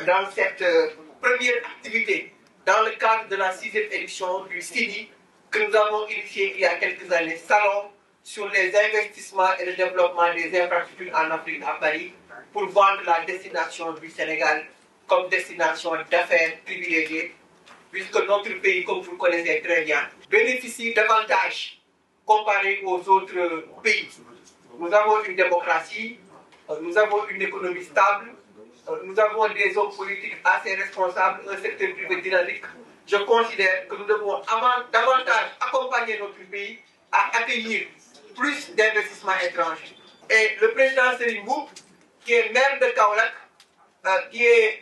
dans cette première activité, dans le cadre de la 6e édition du CIDI, que nous avons initié il y a quelques années, Salon sur les investissements et le développement des infrastructures en Afrique à Paris, pour vendre la destination du Sénégal comme destination d'affaires privilégiée, puisque notre pays, comme vous le connaissez très bien, bénéficie davantage comparé aux autres pays. Nous avons une démocratie, nous avons une économie stable, nous avons des hommes politiques assez responsables, un secteur privé dynamique. Je considère que nous devons davantage accompagner notre pays à accueillir plus d'investissements étrangers. Et le président Serigne Mboup, qui est maire de Kaolack, qui est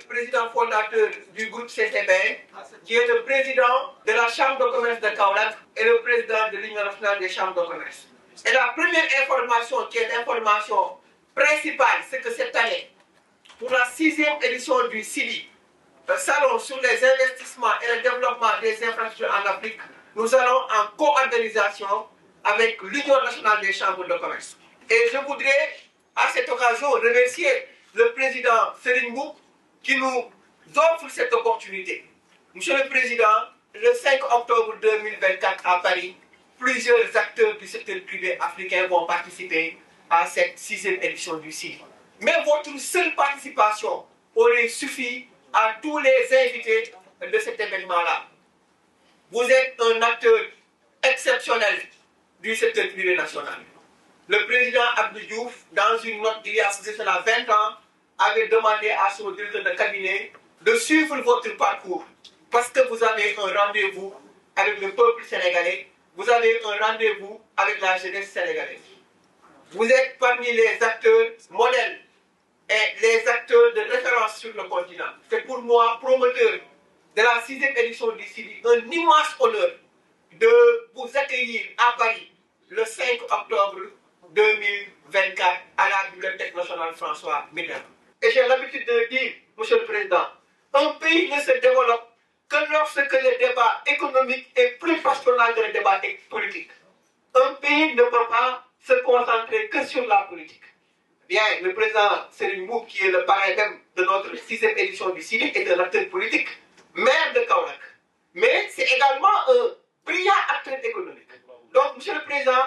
président fondateur du groupe CCBN, qui est le président de la Chambre de commerce de Kaolack et le président de l'Union nationale des chambres de commerce. Et la première information, qui est l'information principale, c'est que cette année, pour la 6e édition du CIDI, le Salon sur les investissements et le développement des infrastructures en Afrique, nous allons en co-organisation avec l'Union nationale des chambres de commerce. Et je voudrais, à cette occasion, remercier le président Serigne Mboup qui nous offre cette opportunité. Monsieur le Président, le 5 octobre 2024 à Paris, plusieurs acteurs du secteur privé africain vont participer à cette 6e édition du CIDI. Mais votre seule participation aurait suffi à tous les invités de cet événement-là. Vous êtes un acteur exceptionnel du secteur privé national. Le président Abdou Diouf, dans une note d'il y a cela 20 ans, avait demandé à son directeur de cabinet de suivre votre parcours parce que vous avez un rendez-vous avec le peuple sénégalais, vous avez un rendez-vous avec la jeunesse sénégalaise. Vous êtes parmi les acteurs modèles et les acteurs de référence sur le continent. C'est pour moi, promoteur de la 6e édition du CIDI, un immense honneur de vous accueillir à Paris le 5 octobre 2024 à la Bibliothèque nationale François Mitterrand. Et j'ai l'habitude de dire, Monsieur le Président, un pays ne se développe que lorsque le débat économique est plus passionnel que le débat politique. Un pays ne peut pas se concentrer que sur la politique. Bien, le président Serigne Mboup, qui est le parrain même de notre 6e édition du CIDI, est un acteur politique, maire de Kaolack. Mais c'est également un brillant acteur économique. Donc, Monsieur le Président,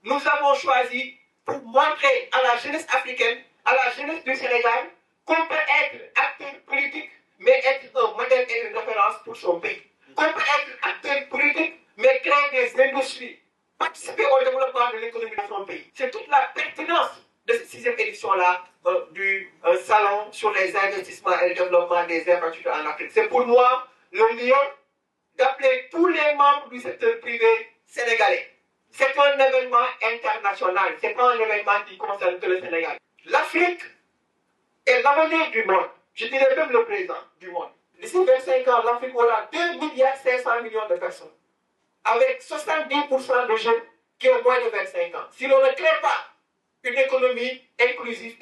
nous avons choisi pour montrer à la jeunesse africaine, à la jeunesse du Sénégal, qu'on peut être acteur politique, mais être un modèle et une référence pour son pays. Qu'on peut être acteur politique, mais créer des industries, participer au développement de l'économie de son pays. C'est toute la pertinence de cette 6e édition-là du Salon sur les investissements et le développement des infrastructures en Afrique. C'est pour moi le lieu d'appeler tous les membres du secteur privé sénégalais. C'est un événement international, c'est pas un événement qui concerne que le Sénégal. L'Afrique est l'avenir du monde, je dirais même le présent du monde. D'ici 25 ans, l'Afrique aura 2,5 milliards de personnes, avec 70% de jeunes qui ont moins de 25 ans. Si l'on ne crée pas une économie inclusive,